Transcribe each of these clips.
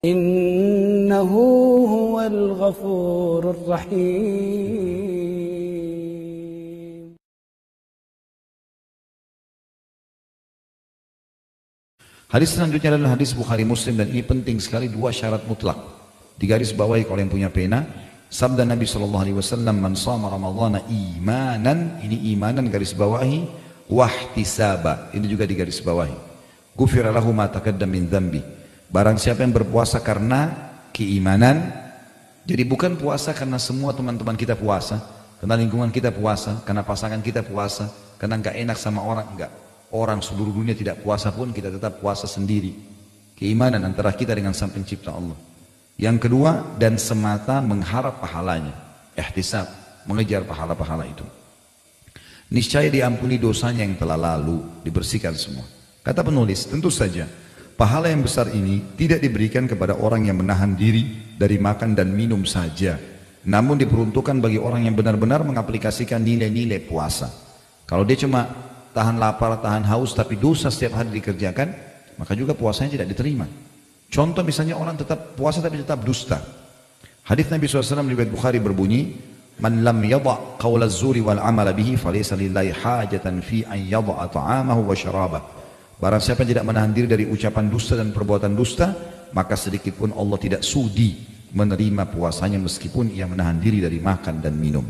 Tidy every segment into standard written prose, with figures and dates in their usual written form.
Innahu huwal ghafurur rahim. Hadis selanjutnya adalah hadis Bukhari Muslim, dan ini penting sekali, dua syarat mutlak. Digaris bawahi kalau yang punya pena. Sabda Nabi SAW, man shama ramadhana imanan, ini imanan garis bawahi, wahtisaba, ini juga digaris bawahi. Ghufira lahu ma taqaddama min dzambi. Barang siapa yang berpuasa karena keimanan, jadi bukan puasa karena semua teman-teman kita puasa, karena lingkungan kita puasa, karena pasangan kita puasa, karena enggak enak sama orang, enggak. Orang seluruh dunia tidak puasa pun kita tetap puasa sendiri. Keimanan antara kita dengan Sang Pencipta Allah. Yang kedua, dan semata mengharap pahalanya, ihtisab, mengejar pahala-pahala itu. Niscaya diampuni dosanya yang telah lalu, dibersihkan semua. Kata penulis, tentu saja pahala yang besar ini tidak diberikan kepada orang yang menahan diri dari makan dan minum saja, namun diperuntukkan bagi orang yang benar-benar mengaplikasikan nilai-nilai puasa. Kalau dia cuma tahan lapar, tahan haus, tapi dosa setiap hari dikerjakan, maka juga puasanya tidak diterima. Contoh misalnya orang tetap puasa tapi tetap dusta. Hadis Nabi SAW riwayat Bukhari berbunyi, man lam yada' qawla az-zuri wal amala bihi falaysa lillahi hajatan fi an yada'a ta'amahu wa syarabah. Barang siapa yang tidak menahan diri dari ucapan dusta dan perbuatan dusta, maka sedikit pun Allah tidak sudi menerima puasanya meskipun ia menahan diri dari makan dan minum.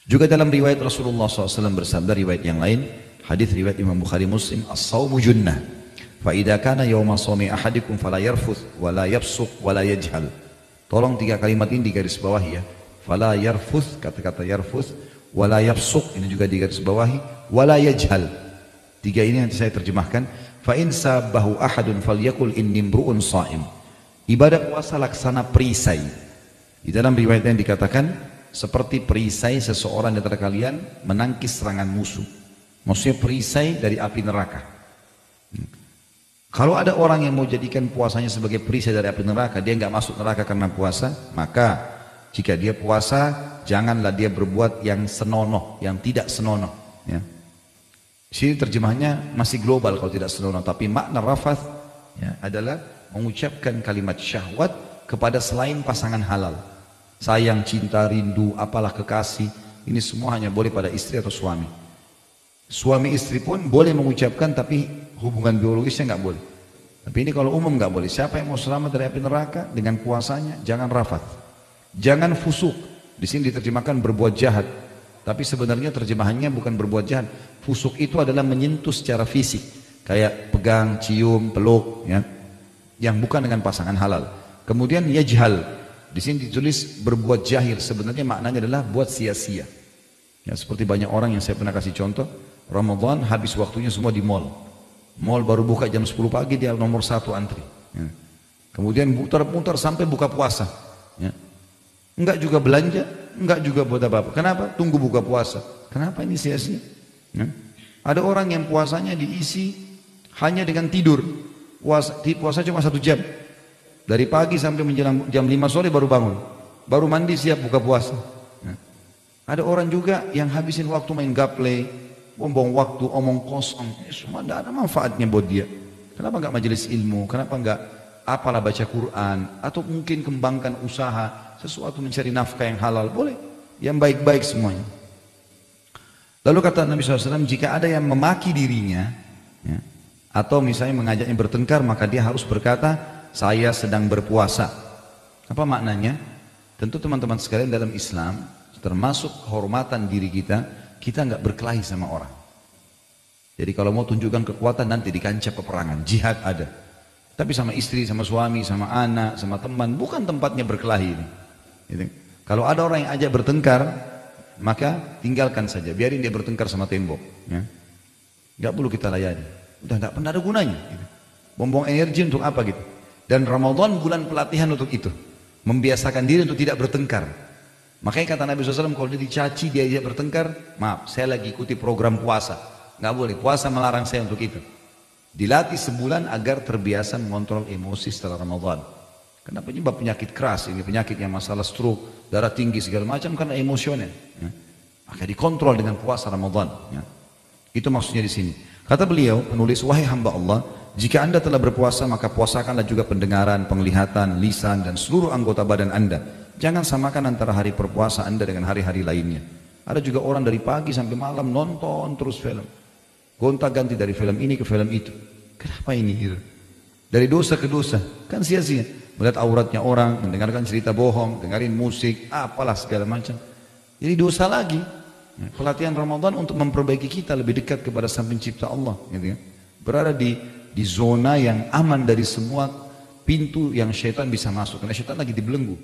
Juga dalam riwayat Rasulullah SAW bersabda, riwayat yang lain, hadis riwayat Imam Bukhari Muslim, as-sawmu junnah, fa idza kana yawma sawmi ahadikum fala yarfuth wala yafsuq wala yajhal. Tolong tiga kalimat ini digaris bawahi ya. Fala yarfuth, kata-kata yarfuth, wala yafsuq, ini juga digaris bawahi, wala yajhal. Tiga ini nanti saya terjemahkan. Fa in sabahu ahadun falyakul inni imru'un sha'im. Ibadah puasa laksana perisai. Di dalam riwayat yang dikatakan seperti perisai seseorang di antara kalian menangkis serangan musuh. Maksudnya perisai dari api neraka. Kalau ada orang yang mau jadikan puasanya sebagai perisai dari api neraka, dia nggak masuk neraka karena puasa, maka jika dia puasa, janganlah dia berbuat yang senonoh, yang tidak senonoh. Ya. Sini terjemahnya masih global kalau tidak senonoh, tapi makna rafath ya, adalah mengucapkan kalimat syahwat kepada selain pasangan halal. Sayang, cinta, rindu, apalah kekasih, ini semua hanya boleh pada istri atau suami. Suami istri pun boleh mengucapkan, tapi hubungan biologisnya nggak boleh. Tapi ini kalau umum nggak boleh. Siapa yang mau selamat dari api neraka dengan puasanya, jangan rafath, jangan fusuk. Di sini diterjemahkan berbuat jahat. Tapi sebenarnya terjemahannya bukan berbuat jahat. Fusuk itu adalah menyentuh secara fisik, kayak pegang, cium, peluk, ya, yang bukan dengan pasangan halal. Kemudian yajhal, di sini ditulis berbuat jahil. Sebenarnya maknanya adalah buat sia-sia. Ya, seperti banyak orang yang saya pernah kasih contoh, Ramadan habis waktunya semua di mall. Mall baru buka jam 10 pagi, dia nomor 1 antri. Ya. Kemudian putar-putar sampai buka puasa. Ya. Enggak juga belanja, enggak juga buat apa-apa. Kenapa? Tunggu buka puasa. Kenapa ini sia-sia? Ya. Ada orang yang puasanya diisi hanya dengan tidur. Puasa cuma 1 jam. Dari pagi sampai menjelang jam 5 sore baru bangun. Baru mandi siap buka puasa. Ya. Ada orang juga yang habisin waktu main gaple, buang waktu, omong kosong. Semua tidak ada manfaatnya buat dia. Kenapa enggak majelis ilmu? Kenapa enggak apalah baca Quran? Atau mungkin kembangkan usaha, sesuatu mencari nafkah yang halal, boleh, yang baik-baik semuanya. Lalu kata Nabi SAW, jika ada yang memaki dirinya, ya, atau misalnya mengajaknya bertengkar, maka dia harus berkata, saya sedang berpuasa. Apa maknanya? Tentu teman-teman sekalian, dalam Islam, termasuk kehormatan diri kita, kita nggak berkelahi sama orang. Jadi kalau mau tunjukkan kekuatan nanti di kancah peperangan, jihad ada. Tapi sama istri, sama suami, sama anak, sama teman, bukan tempatnya berkelahi ini. Gitu. Kalau ada orang yang ajak bertengkar, maka tinggalkan saja, biarin dia bertengkar sama tembok. Ya. Gak perlu kita layani, udah gak pernah ada gunanya. Gitu. Buang-buang energi untuk apa gitu? Dan Ramadan bulan pelatihan untuk itu, membiasakan diri untuk tidak bertengkar. Makanya kata Nabi SAW, kalau dia dicaci, dia ajak bertengkar, maaf, saya lagi ikuti program puasa, gak boleh, puasa melarang saya untuk itu. Dilatih sebulan agar terbiasa mengontrol emosi setelah Ramadan. Kenapa penyebab penyakit keras ini, penyakit yang masalah stroke, darah tinggi segala macam karena emosional. Ya. Maka dikontrol dengan puasa Ramadan. Ya. Itu maksudnya di sini. Kata beliau, penulis, wahai hamba Allah, Jika Anda telah berpuasa, maka puasakanlah juga pendengaran, penglihatan, lisan, dan seluruh anggota badan Anda. Jangan samakan antara hari berpuasa Anda dengan hari-hari lainnya. Ada juga orang dari pagi sampai malam nonton terus film. Gonta-ganti dari film ini ke film itu. Kenapa ini? Dari dosa ke dosa. Kan sia-sia. Melihat auratnya orang, mendengarkan cerita bohong, dengerin musik, apalah segala macam. Jadi dosa lagi. Pelatihan Ramadan untuk memperbaiki kita lebih dekat kepada Sang Pencipta Allah. Gitu ya. Berada di zona yang aman dari semua pintu yang syaitan bisa masuk. Karena syaitan lagi dibelenggu.